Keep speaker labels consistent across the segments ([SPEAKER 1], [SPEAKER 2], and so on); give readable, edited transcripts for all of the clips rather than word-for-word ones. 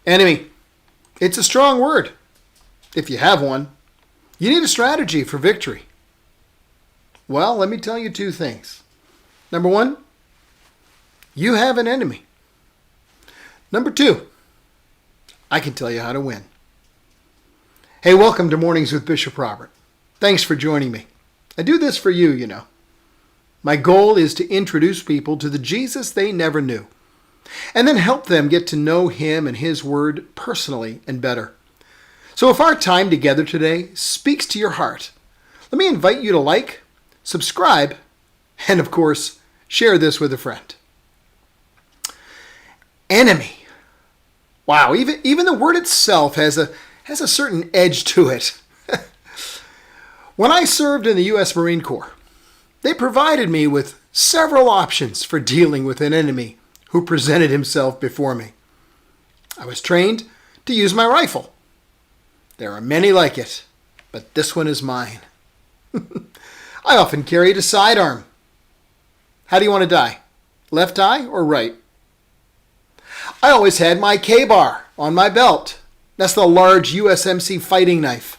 [SPEAKER 1] Enemy. It's a strong word. If you have one, you need a strategy for victory. Well, let me tell you two things. Number one, you have an enemy. Number two, I can tell you how to win. Hey, welcome to Mornings with Bishop Robert. Thanks for joining me. I do this for you, you know. My goal is to introduce people to the Jesus they never knew, and then help them get to know him and his word personally and better. So if our time together today speaks to your heart, let me invite you to like, subscribe, and of course, share this with a friend. Enemy. Wow, even the word itself has a certain edge to it. When I served in the U.S. Marine Corps, they provided me with several options for dealing with an enemy who presented himself before me. I was trained to use my rifle. There are many like it, but this one is mine. I often carried a sidearm. How do you want to die? Left eye or right? I always had my K-bar on my belt. That's the large USMC fighting knife.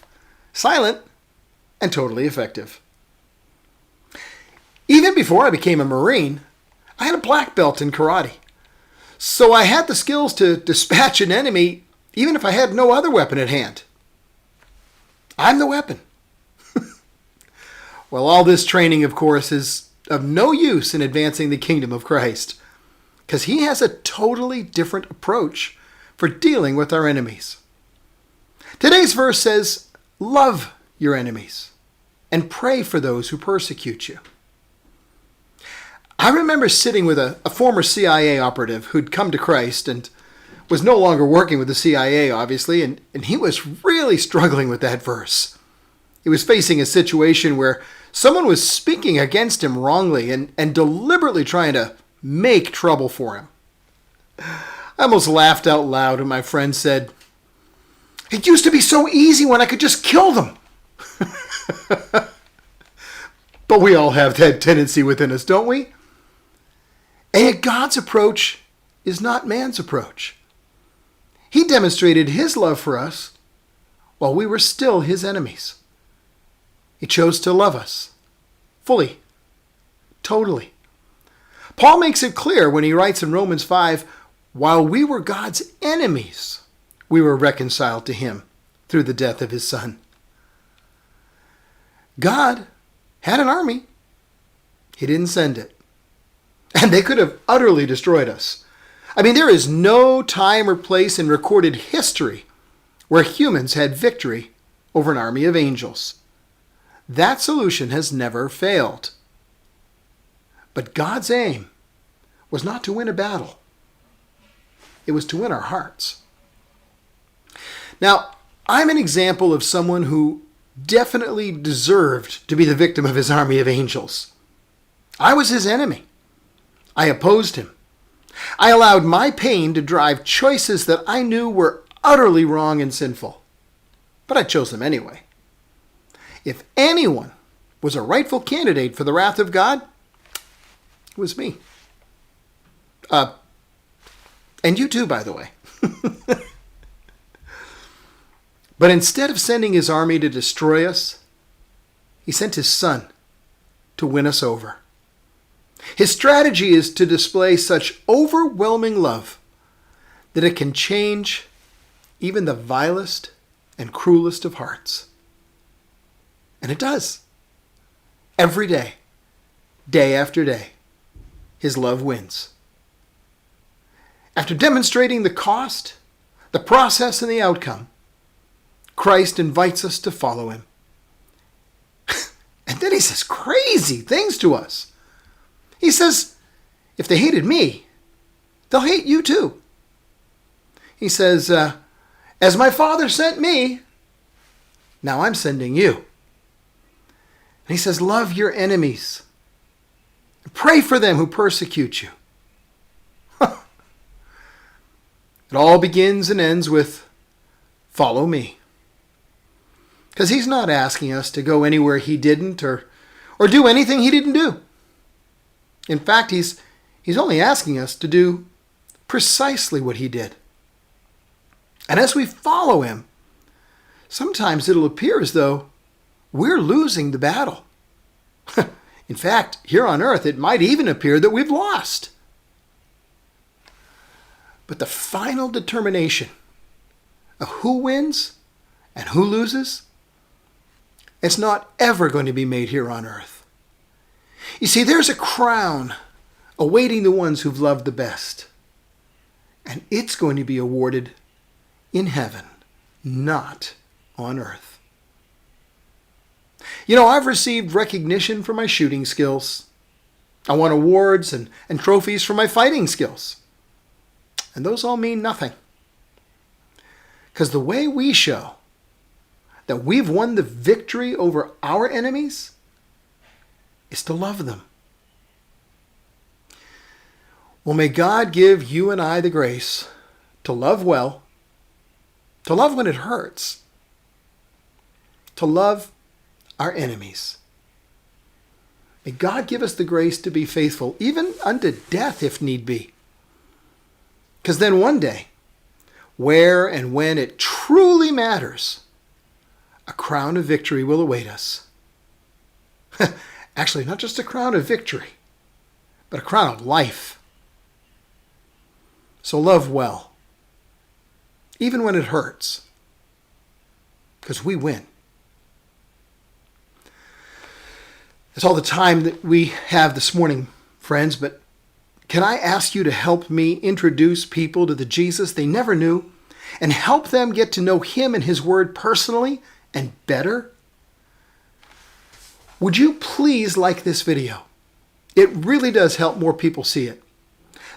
[SPEAKER 1] Silent and totally effective. Even before I became a Marine, I had a black belt in karate. So I had the skills to dispatch an enemy even if I had no other weapon at hand. I'm the weapon. Well, all this training, of course, is of no use in advancing the kingdom of Christ, because he has a totally different approach for dealing with our enemies. Today's verse says, love your enemies and pray for those who persecute you. I remember sitting with a former CIA operative who'd come to Christ and was no longer working with the CIA, obviously, and he was really struggling with that verse. He was facing a situation where someone was speaking against him wrongly and deliberately trying to make trouble for him. I almost laughed out loud when my friend said, "It used to be so easy when I could just kill them." But we all have that tendency within us, don't we? And yet God's approach is not man's approach. He demonstrated his love for us while we were still his enemies. He chose to love us fully, totally. Paul makes it clear when he writes in Romans 5, while we were God's enemies, we were reconciled to him through the death of his Son. God had an army. He didn't send it. And they could have utterly destroyed us. I mean, there is no time or place in recorded history where humans had victory over an army of angels. That solution has never failed. But God's aim was not to win a battle. It was to win our hearts. Now, I'm an example of someone who definitely deserved to be the victim of his army of angels. I was his enemy. I opposed him. I allowed my pain to drive choices that I knew were utterly wrong and sinful. But I chose them anyway. If anyone was a rightful candidate for the wrath of God, it was me. And you too, by the way. But instead of sending his army to destroy us, he sent his Son to win us over. His strategy is to display such overwhelming love that it can change even the vilest and cruelest of hearts. And it does. Every day, day after day, his love wins. After demonstrating the cost, the process, and the outcome, Christ invites us to follow him. And then he says crazy things to us. He says, if they hated me, they'll hate you too. He says, as my Father sent me, now I'm sending you. And he says, love your enemies. Pray for them who persecute you. It all begins and ends with, follow me. Because he's not asking us to go anywhere he didn't or do anything he didn't do. In fact, he's only asking us to do precisely what he did. And as we follow him, sometimes it'll appear as though we're losing the battle. In fact, here on earth, it might even appear that we've lost. But the final determination of who wins and who loses, it's not ever going to be made here on earth. You see, there's a crown awaiting the ones who've loved the best. And it's going to be awarded in heaven, not on earth. You know, I've received recognition for my shooting skills. I won awards and trophies for my fighting skills. And those all mean nothing. Because the way we show that we've won the victory over our enemies is to love them. Well, may God give you and I the grace to love well, to love when it hurts, to love our enemies. May God give us the grace to be faithful, even unto death if need be. Because then one day, where and when it truly matters, a crown of victory will await us. Actually, not just a crown of victory, but a crown of life. So love well, even when it hurts, because we win. That's all the time that we have this morning, friends, but can I ask you to help me introduce people to the Jesus they never knew and help them get to know him and his word personally and better? Would you please like this video? It really does help more people see it.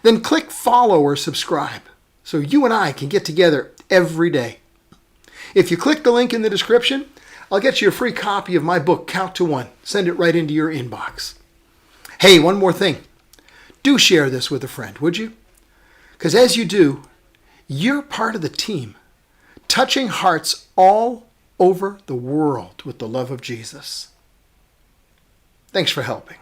[SPEAKER 1] Then click follow or subscribe so you and I can get together every day. If you click the link in the description, I'll get you a free copy of my book, Count to One. Send it right into your inbox. Hey, one more thing. Do share this with a friend, would you? Because as you do, you're part of the team, touching hearts all over the world with the love of Jesus. Thanks for helping.